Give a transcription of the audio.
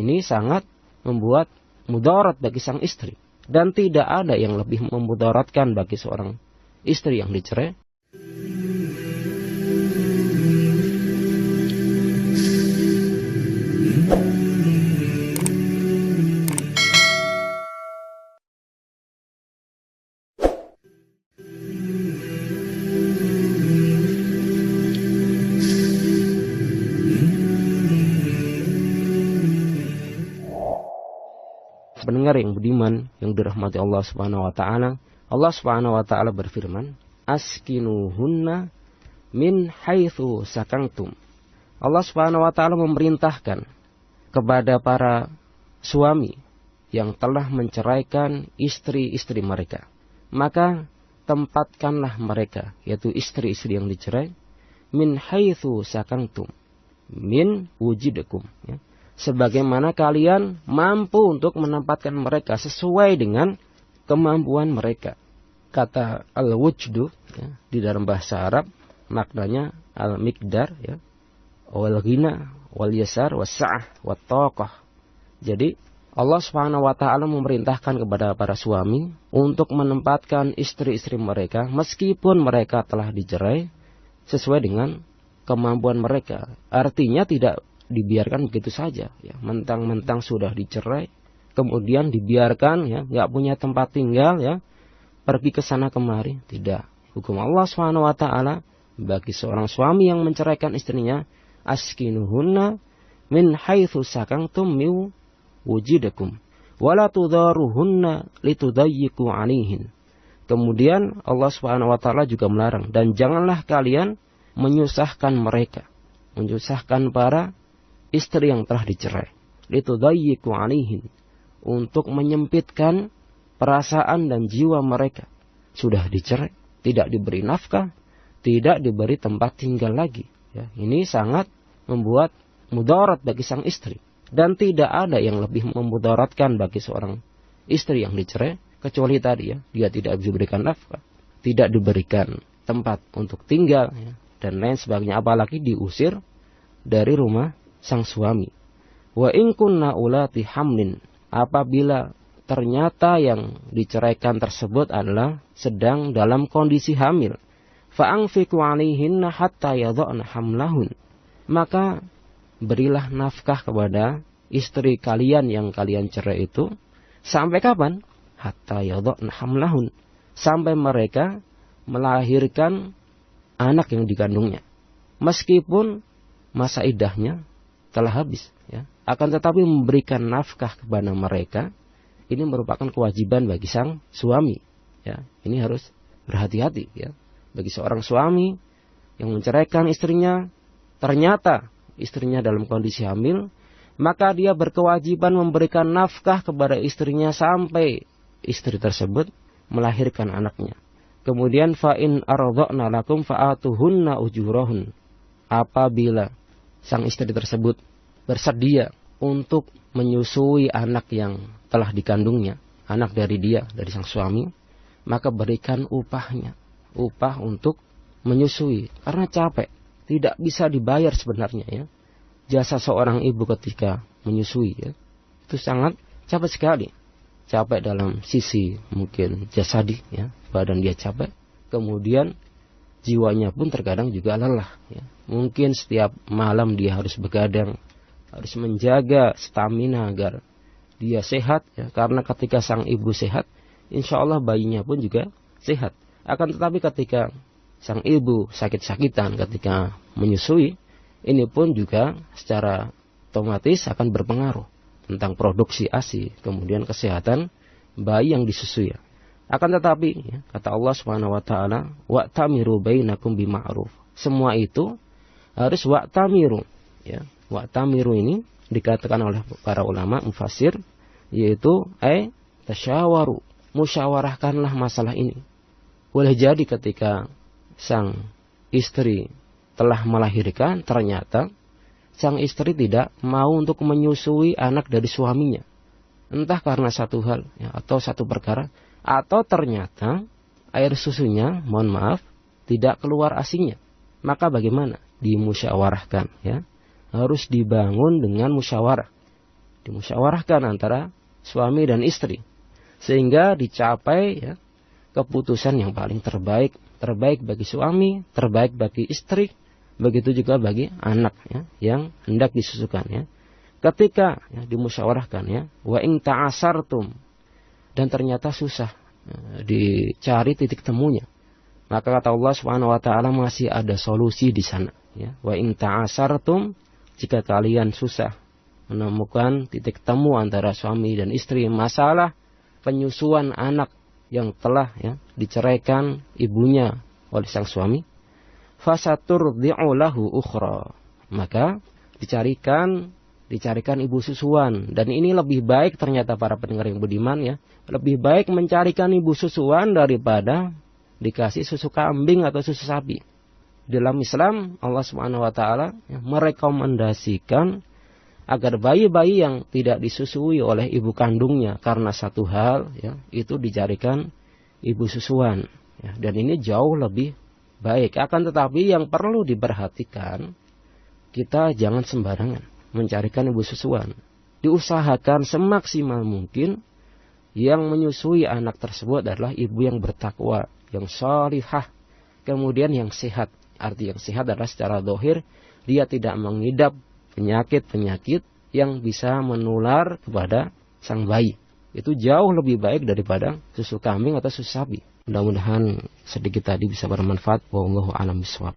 Ini sangat membuat mudarat bagi sang istri. Dan tidak ada yang lebih memudaratkan bagi seorang istri yang dicerai. Pendengar yang budiman yang dirahmati Allah Subhanahu wa taala, Allah Subhanahu wa taala berfirman, "Askinuhunna min haitsu sakantum." Allah Subhanahu wa taala memerintahkan kepada para suami yang telah menceraikan istri-istri mereka, maka tempatkanlah mereka, yaitu istri-istri yang dicerai, min haitsu sakantum, min wujidakum, ya, sebagaimana kalian mampu untuk menempatkan mereka sesuai dengan kemampuan mereka. Kata al-wujdu, ya, di dalam bahasa Arab maknanya al-miqdar, ya, wal ghina wal yasar was sa'ah wat taqah. Jadi Allah Subhanahu wa taala memerintahkan kepada para suami untuk menempatkan istri-istri mereka meskipun mereka telah dicerai sesuai dengan kemampuan mereka. Artinya tidak dibiarkan begitu saja, ya, mentang-mentang sudah dicerai, kemudian dibiarkan, ya, nggak punya tempat tinggal, ya, pergi ke sana kemari. Tidak. Hukum Allah Subhanahu wa taala bagi seorang suami yang menceraikan istrinya, askinuhunna min haitsu sakantum min wujidakum wala tudaruhunna litudayyiqu 'alaihin. Kemudian Allah Subhanahu wa taala juga melarang, dan janganlah kalian menyusahkan mereka, menyusahkan para istri yang telah dicerai, litudayyiqu 'alaihin, untuk menyempitkan perasaan dan jiwa mereka. Sudah dicerai, tidak diberi nafkah, tidak diberi tempat tinggal lagi, ya. Ini sangat membuat mudarat bagi sang istri, dan tidak ada yang lebih memudaratkan bagi seorang istri yang dicerai kecuali tadi, ya, dia tidak diberikan nafkah, tidak diberikan tempat untuk tinggal, ya, dan lain sebagainya, apalagi diusir dari rumah sang suami. Wa in kunna ulati hamlin, apabila ternyata yang diceraikan tersebut adalah sedang dalam kondisi hamil, fa anfiqu 'alaihinna hatta yadha'na hamlahun, maka berilah nafkah kepada istri kalian yang kalian cerai itu sampai kapan? Hatta yadha'na hamlahun, sampai mereka melahirkan anak yang dikandungnya, meskipun masa iddahnya telah habis, ya. Akan tetapi memberikan nafkah kepada mereka ini merupakan kewajiban bagi sang suami, ya. Ini harus berhati-hati, ya, bagi seorang suami yang menceraikan istrinya, ternyata istrinya dalam kondisi hamil, maka dia berkewajiban memberikan nafkah kepada istrinya sampai istri tersebut melahirkan anaknya. Kemudian fa in ardha'na lakum fa'atuhunna ujurahun, apabila sang istri tersebut bersedia untuk menyusui anak yang telah dikandungnya, anak dari dia, dari sang suami, maka berikan upahnya, upah untuk menyusui, karena capek, tidak bisa dibayar sebenarnya, ya. Jasa seorang ibu ketika menyusui, ya, itu sangat capek sekali. Capek dalam sisi mungkin jasadi, ya, badan dia capek, kemudian jiwanya pun terkadang juga lelah, ya. Mungkin setiap malam dia harus begadang, harus menjaga stamina agar dia sehat, ya. Karena ketika sang ibu sehat, insya Allah bayinya pun juga sehat. Akan tetapi ketika sang ibu sakit-sakitan ketika menyusui, ini pun juga secara otomatis akan berpengaruh tentang produksi ASI, kemudian kesehatan bayi yang disusui. Akan tetapi, ya, kata Allah Subhanahu wa taala, wa'tamiru bainakum bima'ruf. Semua itu harus wa'tamiru, ya. Wa'tamiru ini dikatakan oleh para ulama mufassir, yaitu tasyawaru, musyawarahkanlah masalah ini. Boleh jadi ketika sang istri telah melahirkan, ternyata sang istri tidak mau untuk menyusui anak dari suaminya, entah karena satu hal, ya, atau satu perkara, atau ternyata air susunya, mohon maaf, tidak keluar ASINya. Maka bagaimana? Dimusyawarahkan, ya. Harus dibangun dengan musyawarah. dimusyawarahkan antara suami dan istri, sehingga dicapai ya, keputusan yang paling terbaik, terbaik bagi suami, terbaik bagi istri, begitu juga bagi anak ya, yang hendak disusukan ya. Ketika ya, dimusyawarahkan ya, wa in ta'asartum, dan ternyata susah dicari titik temunya, maka kata Allah Subhanahu wa taala masih ada solusi di sana ya. Wa in ta'asartum, jika kalian susah menemukan titik temu antara suami dan istri masalah penyusuan anak yang telah ya, diceraikan ibunya oleh sang suami, fasaturdi'u lahu ukhra, maka dicarikan ibu susuan. Dan ini lebih baik ternyata para pendengar yang budiman ya, lebih baik mencarikan ibu susuan daripada dikasih susu kambing atau susu sapi. Dalam Islam Allah Subhanahu wa taala ya, merekomendasikan agar bayi-bayi yang tidak disusui oleh ibu kandungnya karena satu hal ya, itu dicarikan ibu susuan ya, dan ini jauh lebih baik. Akan tetapi yang perlu diperhatikan, kita jangan sembarangan mencarikan ibu susuan. Diusahakan semaksimal mungkin yang menyusui anak tersebut adalah ibu yang bertakwa, yang salihah, kemudian yang sehat. Arti yang sehat adalah secara zahir dia tidak mengidap penyakit-penyakit yang bisa menular kepada sang bayi. Itu jauh lebih baik daripada susu kambing atau susu sapi. Mudah-mudahan sedikit tadi bisa bermanfaat. Wallahu a'lam bishawab.